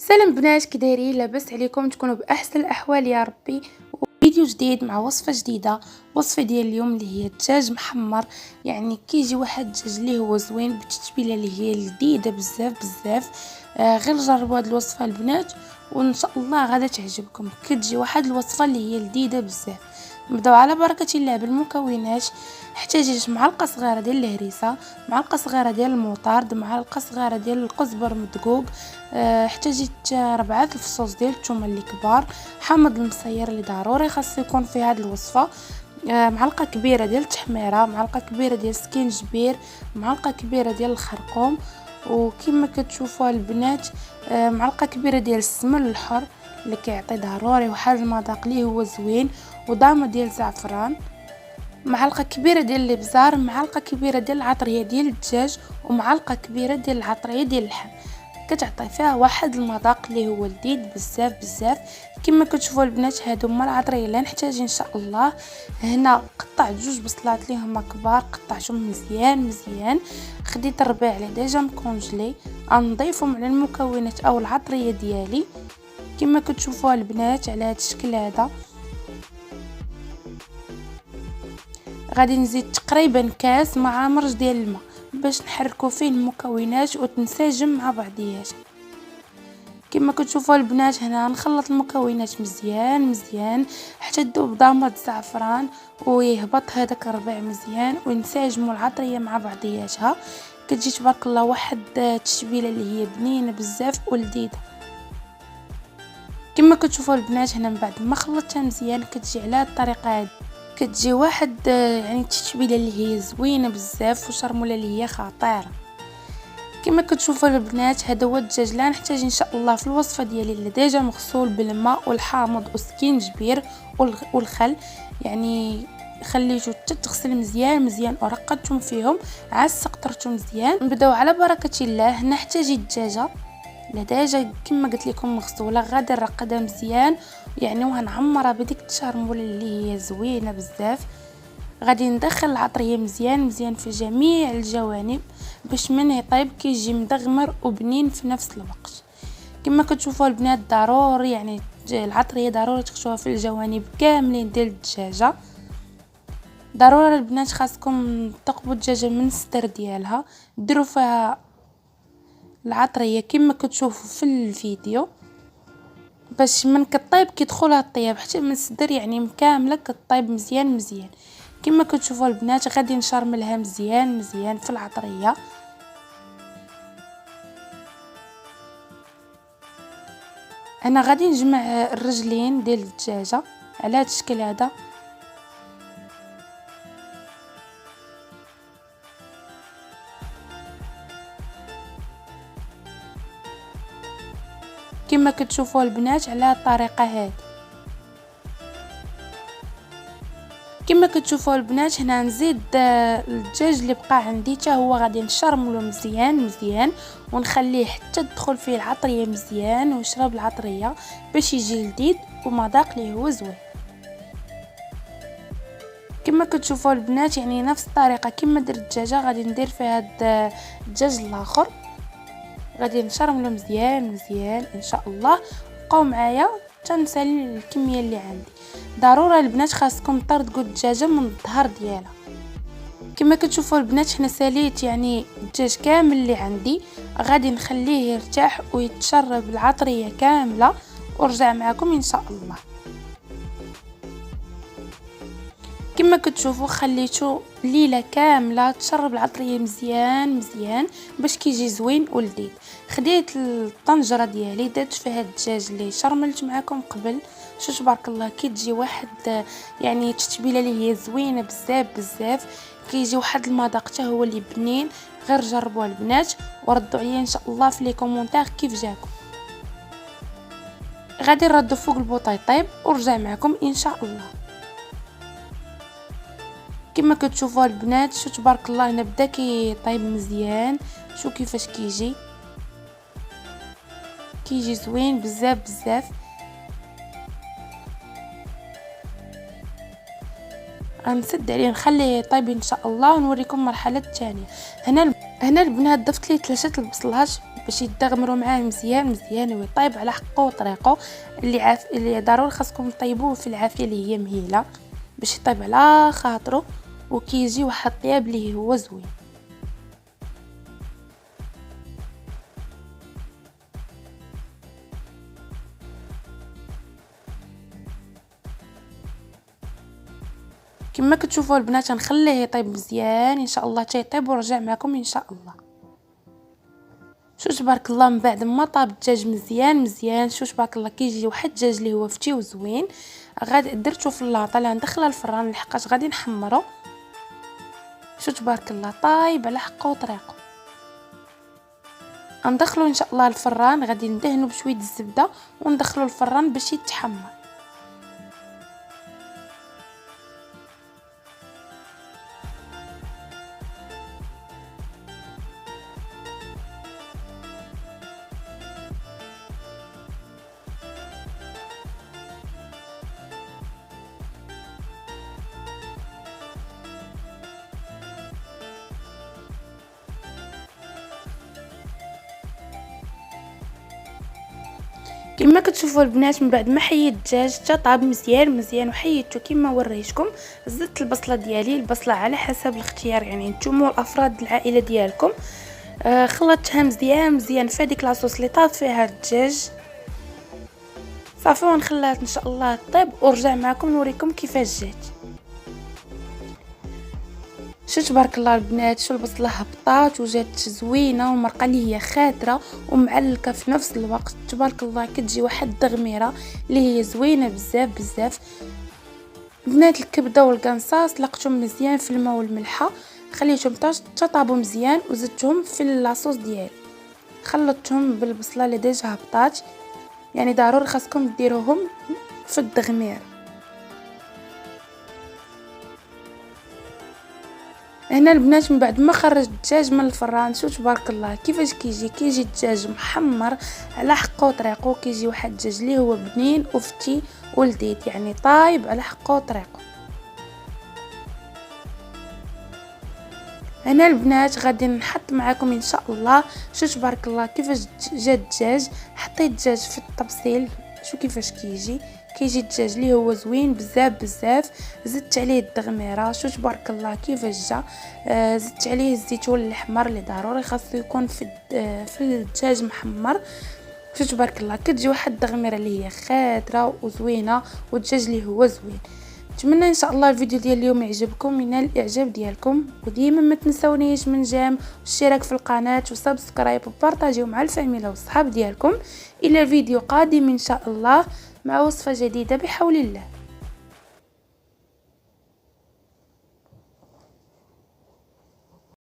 سلام بنات، كي دايرين؟ لاباس عليكم؟ تكونوا باحسن الاحوال يا ربي. فيديو جديد مع وصفه جديده. وصفه ديال اليوم اللي هي دجاج محمر. يعني كيجي واحد الدجاج اللي هو زوين بالتتبيله اللي هي لذيذه بزاف. غير جربوا هذه الوصفه البنات وان شاء الله غادا تعجبكم. كتجي واحد الوصفه اللي هي لذيذه بزاف. نبداو على بركه الله بالمكونات. احتاجيت معلقه صغيره ديال الهريسه، معلقه صغيره ديال المطارد، معلقه صغيره ديال القزبر مدقوق. احتاجيت 4 الفصوص ديال الثومه اللي كبار، حامض المصير اللي ضروري خاص يكون في هذه الوصفه، معلقه كبيره ديال التحميره، معلقه كبيره ديال السكينجبير، معلقه كبيره ديال الخرقوم، وكما كتشوفوا البنات معلقه كبيره ديال السمن الحر اللي كيعطي ضروري واحد المذاق ليه هو زوين، وضامه ديال الزعفران، معلقه كبيره ديال الابزار، معلقه كبيره ديال العطريه ديال الدجاج، ومعلقه كبيره ديال العطريه ديال اللحم. كتعطي فيها واحد المذاق اللي هو لذيذ بزاف. كما كتشوفوا البنات هادو هما العطريه اللي نحتاج ان شاء الله. هنا قطعت 2 بصلات اللي هما كبار، قطعتهم مزيان. خديت الربيع اللي ديجا مكونجلي نضيفهم على المكونات او العطريه ديالي كما كتشوفوا البنات على هذا الشكل هذا. غادي نزيد تقريبا كاس مع مرج ديال الماء باش نحركوا فيه المكونات وتنسجم مع بعضياتها. كما كتشوفوا البنات هنا نخلط المكونات مزيان حتى تذوب ضامه الزعفران ويهبط هذاك الربيع مزيان وينسجموا العطريه مع بعضياتها. كتجي تبارك الله واحد التشبيله اللي هي بنينه بزاف ولذيذه. كما كتشوفوا البنات هنا من بعد ما خلطتها مزيان كتجي على هذه الطريقه هذه، كتجي واحد يعني التشبيله اللي هي زوينه بزاف وشرموله اللي هي خطيره. كما كتشوفوا البنات هذا هو الدجاج اللي نحتاج ان شاء الله في الوصفه ديالي اللي ديجا مغسول بالماء والحامض والسكينجبير والخل. يعني خليتو تغسل مزيان ورقدتهم فيهم عاد سقطرتهم مزيان. نبداو على بركه الله. هنا احتاجي الدجاجه اللي ديجا كما قلت لكم مغسوله، غادي نرقدها مزيان يعني وهنعمرها بديك الشرموله اللي هي زوينه بزاف. غادي ندخل العطريه مزيان في جميع الجوانب باش من يطيب كيجي مدغمر وبنين في نفس الوقت. كما كتشوفوا البنات ضروري يعني العطريه ضروري تخشوها في الجوانب كاملين ديال الدجاجه. ضروري البنات خاصكم تقبوا الدجاجه من الصدر ديالها، ديروا فيها العطريه كما كتشوفوا في الفيديو باش من كطيب كيدخلها الطياب حتى من الصدر يعني كامله كطيب مزيان. كما كتشوفوا البنات غادي نشرملها مزيان في العطريه. انا غادي نجمع الرجلين ديال الدجاجه على هذا الشكل هذا. كما كتشوفوا البنات على الطريقه هذه. كما كتشوفوا البنات هنا نزيد الدجاج اللي بقى عندي حتى هو غادي نشرملو مزيان ونخليه حتى تدخل فيه العطريه مزيان ويشرب العطريه باش يجي لذيذ ومذاق ليه هو زوين. كما كتشوفوا البنات يعني نفس الطريقه كما درت الدجاجه غادي ندير فيها هذا الدجاج الاخر. غادي نشرملو مزيان ان شاء الله. بقاو معايا تنسالي الكميه اللي عندي. ضروري البنات خاصكم طردقوا الدجاجه من الظهر ديالها. كما كتشوفوا البنات هنا ساليت يعني الدجاج كامل اللي عندي، غادي نخليه يرتاح ويتشرب العطريه كامله ورجع معكم ان شاء الله. كما كتشوفوا خليته ليله كامله تشرب العطريه مزيان باش كيجي زوين ولذيذ. خديت الطنجره ديالي درت فيها الدجاج اللي شرملت معكم قبل. شو تبارك الله كتجي واحد يعني التتبيله اللي هي زوينه بزاف. كيجي واحد المذاق حتى هو اللي بنين. غير جربوها البنات وردوا عليا ان شاء الله في لي كومونتير كيف جاكم. غادي نردو فوق البوطه يطيب ورجع معكم ان شاء الله. كما كتشوفوا البنات شو تبارك الله هنا بدا كيطيب مزيان. شو كيفاش كيجي زوين بزاف. غنسد عليه نخليه يطيب ان شاء الله ونوريكم المرحله الثانيه. هنا البنات ضفت ليه 3 البصلات باش يتدغمروا معاه مزيان مزيان ويطيب على حقه وطريقه. اللي ضروري خاصكم تطيبوه في العافيه اللي هي مهيله باش يطيب على خاطره وكيجي واحد الطياب اللي هو زوين. كما كتشوفوا البنات نخليه يطيب مزيان ان شاء الله تيطيب ورجع معكم ان شاء الله. شو تبارك الله من بعد ما طاب الدجاج مزيان مزيان شو تبارك الله كيجي واحد الدجاج اللي هو فتي وزوين. غادي درتو في اللاطه لا ندخلها الفران لحقاش غادي نحمرو. شو تبارك الله طايب على حقه وطريقه. ندخلو ان شاء الله الفران غادي ندهنو بشويه الزبده وندخلو الفران باش يتحمر. كما كتشوفوا البنات من بعد ما حيت الدجاج حتى طاب مزيان مزيان وحيدته كما وريتكم. زدت البصله ديالي، البصله على حسب الاختيار يعني نتوما والافراد العائله ديالكم. خلطتها مزيان مزيان في هذيك لاصوص اللي طاب فيها الدجاج صافي ونخليها ان شاء الله طيب ورجع معكم نوريكم كيفاش جات. شو تبارك الله البنات شو البصله هبطات وجات زوينه والمرقه اللي هي خادره ومعلكه في نفس الوقت تبارك الله كتجي واحد التغميره اللي هي زوينه بزاف بزاف. بنات الكبده والقنصاص لقتهم مزيان في الماء والملحه خليتهم طابوا مزيان وزدتهم في لاصوص ديالي خلطتهم بالبصله اللي ديجا هبطات يعني ضروري خاصكم ديروهم في التغمير. هنا البنات من بعد ما خرج الدجاج من الفران شو تبارك الله كيفاش كيجي الدجاج محمر على حقه وطريقه. كيجي واحد الدجاج اللي هو بنين وفتي ولذيذ يعني طايب على حقه وطريقه. هنا البنات غادي نحط معكم ان شاء الله شو تبارك الله كيفاش جا الدجاج. حطيت الدجاج في الطبسيل شو كيفاش كيجي الدجاج اللي هو زوين بزاف بزاف. زدت عليه التغميره شو تبارك الله كيفاش جا. زدت عليه الزيتون الاحمر اللي ضروري خاصو يكون في الدجاج محمر. شو تبارك الله كتجي واحد التغميره اللي هي خادره وزوينه والدجاج اللي هو زوين. نتمنى ان شاء الله الفيديو ديال اليوم يعجبكم ينال الاعجاب ديالكم وديما ما تنسونيش من جيم والاشتراك في القناه وسبسكرايب وبارطاجيو مع الفاميله والصحاب ديالكم. الى الفيديو قادم ان شاء الله مع وصفه جديده بحول الله.